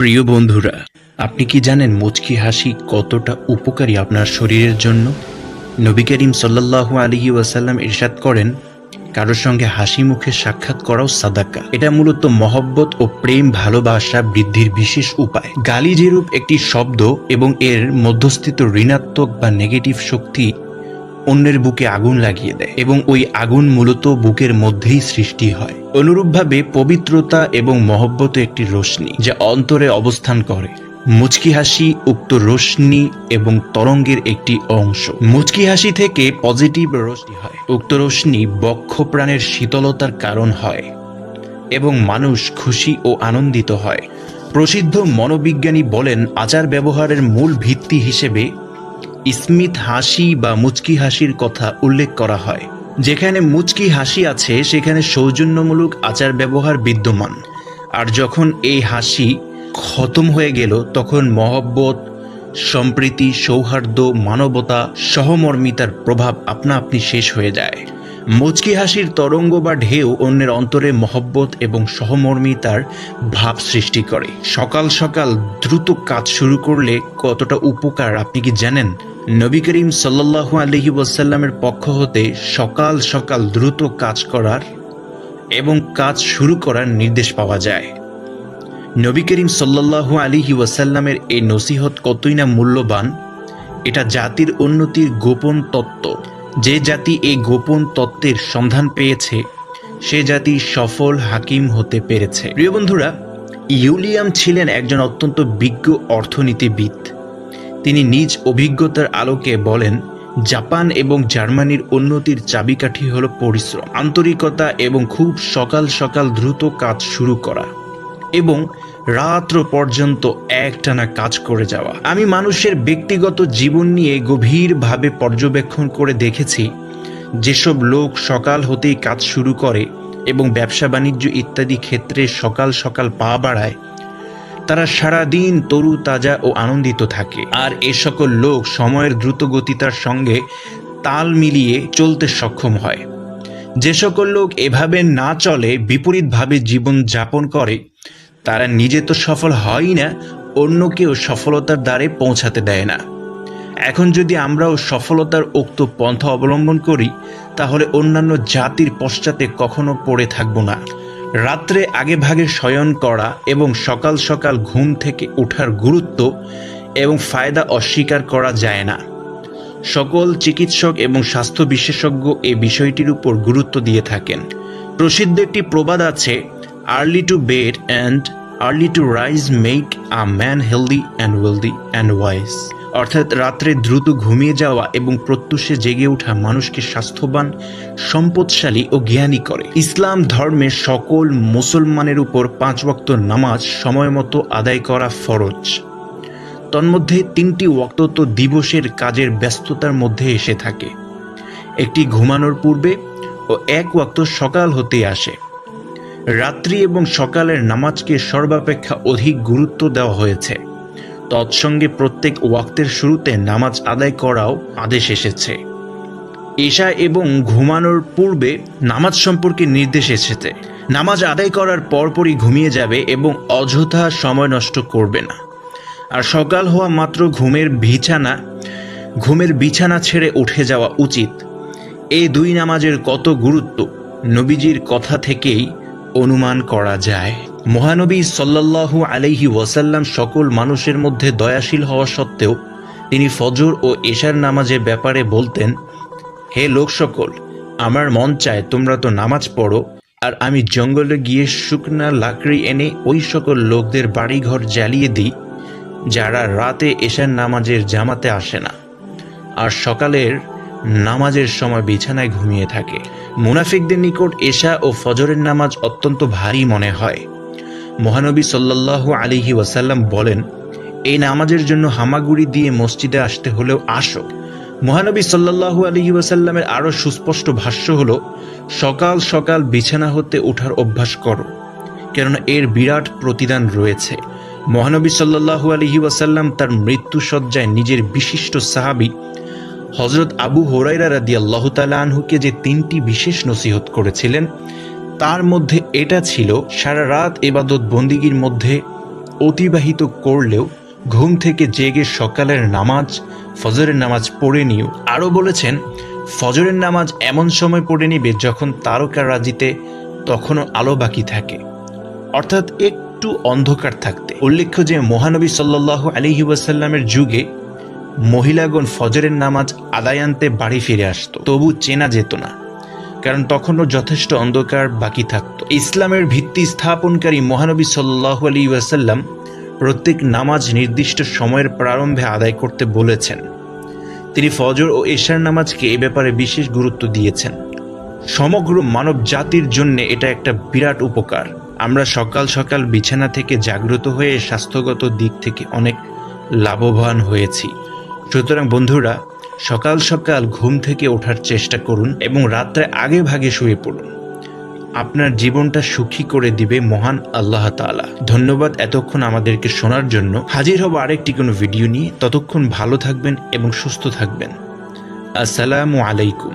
প্রিয় বন্ধুরা, আপনি কি জানেন মুচকি হাসি কতটা উপকারী আপনার শরীরের জন্য? নবী করিম সাল্লাল্লাহু আলাইহি ওয়াসাল্লাম ইরশাদ করেন, কারোর সঙ্গে হাসি মুখে সাক্ষাৎ করাও সাদাকা। এটা মূলত মহব্বত ও প্রেম ভালোবাসা বৃদ্ধির বিশেষ উপায়। গালি যেরূপ একটি শব্দ এবং এর মধ্যস্থিত ঋণাত্মক বা নেগেটিভ শক্তি অন্যের বুকে আগুন লাগিয়ে দেয় এবং ওই আগুন মূলত বুকের মধ্যেই সৃষ্টি হয়। অনুরূপভাবে পবিত্রতা এবং মহব্বত একটি রশ্মি যা অন্তরে অবস্থান করে। মুচকি হাসি উক্ত রশ্মি এবং তরঙ্গের একটি অংশ। মুচকি হাসি থেকে পজিটিভ রশ্মি হয়। উক্ত রশ্মি বক্ষ প্রাণের শীতলতার কারণ হয় এবং মানুষ খুশি ও আনন্দিত হয়। প্রসিদ্ধ মনোবিজ্ঞানী বলেন, আচার ব্যবহারের মূল ভিত্তি হিসেবে স্মিত হাসি বা মুচকি হাসির কথা উল্লেখ করা হয়। যেখানে মুচকি হাসি আছে সেখানে সৌজন্যমূলক আচার ব্যবহার বিদ্যমান। আর যখন এই হাসি খতম হয়ে গেল তখন মহব্বত, সম্প্রীতি, সৌহার্দ্য, মানবতা, সহমর্মিতার প্রভাব আপনা আপনি শেষ হয়ে যায়। মুচকি হাসির তরঙ্গ বা ঢেউ অন্যের অন্তরে মহব্বত এবং সহমর্মিতার ভাব সৃষ্টি করে। সকাল সকাল দ্রুত কাজ শুরু করলে কতটা উপকার আপনি কি জানেন? নবী করিম সাল্লাল্লাহু আলাইহি ওয়াসাল্লামের পক্ষ হতে সকাল সকাল দ্রুত কাজ করার এবং কাজ শুরু করার নির্দেশ পাওয়া যায়। নবী করিম সাল্লাল্লাহু আলাইহি ওয়াসাল্লামের এই নসিহত কতই না মূল্যবান। এটা জাতির উন্নতির গোপন তত্ত্ব। যে জাতি এই গোপন তত্ত্বের সন্ধান পেয়েছে সে জাতি সফল হাকিম হতে পেরেছে। প্রিয় বন্ধুরা, ইউলিয়াম ছিলেন একজন অত্যন্ত বিজ্ঞ অর্থনীতিবিদ। তিনি নিজ অভিজ্ঞতার আলোকে বলেন, জাপান এবং জার্মানির উন্নতির চাবিকাঠি হল পরিশ্রম, আন্তরিকতা এবং খুব সকাল সকাল দ্রুত কাজ শুরু করা এবং রাত্র পর্যন্ত একটানা কাজ করে যাওয়া। আমি মানুষের ব্যক্তিগত জীবন নিয়ে গভীরভাবে পর্যবেক্ষণ করে দেখেছি, যেসব লোক সকাল হতেই কাজ শুরু করে এবং ব্যবসা বাণিজ্য ইত্যাদি ক্ষেত্রে সকাল সকাল পা বাড়ায়, তারা সারাদিন তরু তাজা ও আনন্দিত থাকে। আর এ সকল লোক সময়ের দ্রুতগতিতার সঙ্গে তাল মিলিয়ে চলতে সক্ষম হয়। যে সকল লোক এভাবে না চলে, বিপরীতভাবে জীবন যাপন করে, তারা নিজে তো সফল হয়ই না, অন্যকেও সফলতার দ্বারে পৌঁছাতে দেয় না। এখন যদি আমরাও সফলতার উক্ত পন্থা অবলম্বন করি তাহলে অন্যান্য জাতির পশ্চাতে কখনো পড়ে থাকব না। রাত্রে আগে ভাগে শয়ন করা এবং সকাল সকাল ঘুম থেকে ওঠার গুরুত্ব এবং ফায়দা অস্বীকার করা যায় না। সকল চিকিৎসক এবং স্বাস্থ্য বিশেষজ্ঞ এই বিষয়টির উপর গুরুত্ব দিয়ে থাকেন। প্রসিদ্ধ একটি প্রবাদ আছে, early to bed and early to rise make a man healthy and wealthy and wise. অর্থাৎ রাত্রে দ্রুত ঘুমিয়ে যাওয়া এবং প্রত্যুষে জেগে ওঠা মানুষকে স্বাস্থ্যবান, সম্পদশালী ও জ্ঞানী করে। ইসলাম ধর্মের সকল মুসলমানের উপর 5 ওয়াক্ত নামাজ সময় মতো আদায় করা ফরজ। তন্মধ্যে 3টি ওয়াক্ত তো দিবসের কাজের ব্যস্ততার মধ্যে এসে থাকে। একটি ঘুমানোর পূর্বে ও 1 ওয়াক্ত সকাল হতে আসে। রাত্রি এবং সকালের নামাজকে সর্বাপেক্ষা অধিক গুরুত্ব দেওয়া হয়েছে। তৎসঙ্গে প্রত্যেক ওয়াক্তের শুরুতে নামাজ আদায় করাও আদেশ এসেছে। এশা এবং ঘুমানোর পূর্বে নামাজ সম্পর্কে নির্দেশ এসেছে। নামাজ আদায় করার পরপরই ঘুমিয়ে যাবে এবং অযথা সময় নষ্ট করবে না। আর সকাল হওয়া মাত্র ঘুমের বিছানা ছেড়ে উঠে যাওয়া উচিত। এই 2 নামাজের কত গুরুত্ব নবীজির কথা থেকেই অনুমান করা যায়। মহানবী সাল্লাল্লাহু আলাইহি ওয়াসাল্লাম সকল মানুষের মধ্যে দয়াশীল হওয়া সত্ত্বেও তিনি ফজর ও এশার নামাজের ব্যাপারে বলতেন, হে লোক সকল, আমার মন চায় তোমরা তো নামাজ পড়ো, আর আমি জঙ্গলে গিয়ে শুকনা লাকড়ি এনে ওই সকল লোকদের বাড়িঘর জ্বালিয়ে দিই যারা রাতে এশার নামাজের জামাতে আসে না আর সকালের নামাজের সময় বিছানায় ঘুমিয়ে থাকে। মুনাফিকদের নিকট এশা ও ফজরের নামাজ অত্যন্ত ভারী মনে হয়। মহানবী সাল্লাল্লাহু আলাইহি ওয়াসাল্লাম বলেন, এই নামাজের জন্য হামাগুড়ি দিয়ে মসজিদে আসতে হলেও আসো। মহানবী সাল্লাল্লাহু আলাইহি ওয়াসাল্লামের আরও সুস্পষ্ট ভাষ্য হলো, সকাল সকাল বিছানা হতে ওঠার অভ্যাস করো, কেননা এর বিরাট প্রতিদান রয়েছে। মহানবী সাল্লাল্লাহু আলাইহি ওয়াসাল্লাম তার মৃত্যুসজ্জায় নিজের বিশিষ্ট সাহাবী হযরত আবু হুরায়রা রাদিয়াল্লাহু তাআলা আনহুকে যে 3টি বিশেষ নসিহত করেছিলেন তার মধ্যে এটা ছিল, সারা রাত ইবাদত বন্দিগির মধ্যে অতিবাহিত করলেও ঘুম থেকে জেগে সকালের নামাজ, ফজরের নামাজ পড়ে নিও। আরও বলেছেন, ফজরের নামাজ এমন সময় পড়ে নিবে যখন তারকারাজিতে তখনও আলো বাকি থাকে, অর্থাৎ একটু অন্ধকার থাকতে। উল্লেখ্য যে মহানবী সাল্লাল্লাহু আলাইহি ওয়াসাল্লামের যুগে মহিলাগণ ফজরের নামাজ আদায় আনতে বাড়ি ফিরে আসতো, তবু চেনা যেত না, কারণ তখনও যথেষ্ট অন্ধকার বাকি থাকত। ইসলামের ভিত্তি স্থাপনকারী মহানবী সাল্লাল্লাহু আলাইহি ওয়াসাল্লাম প্রত্যেক নামাজ নির্দিষ্ট সময়ের প্রারম্ভে আদায় করতে বলেছেন। তিনি ফজর ও এশার নামাজকে এ ব্যাপারে বিশেষ গুরুত্ব দিয়েছেন। সমগ্র মানব জাতির জন্য এটা একটা বিরাট উপকার। আমরা সকাল সকাল বিছানা থেকে জাগ্রত হয়ে স্বাস্থ্যগত দিক থেকে অনেক লাভবান হয়েছি। সুতরাং বন্ধুরা, সকাল সকাল ঘুম থেকে ওঠার চেষ্টা করুন এবং রাত্রে আগে ভাগে শুয়ে পড়ুন। আপনার জীবনটা সুখী করে দিবে মহান আল্লাহ তাআলা। ধন্যবাদ এতক্ষণ আমাদেরকে শোনার জন্য। হাজির হব আরেকটি কোনো ভিডিও নিয়ে। ততক্ষণ ভালো থাকবেন এবং সুস্থ থাকবেন। আসসালামু আলাইকুম।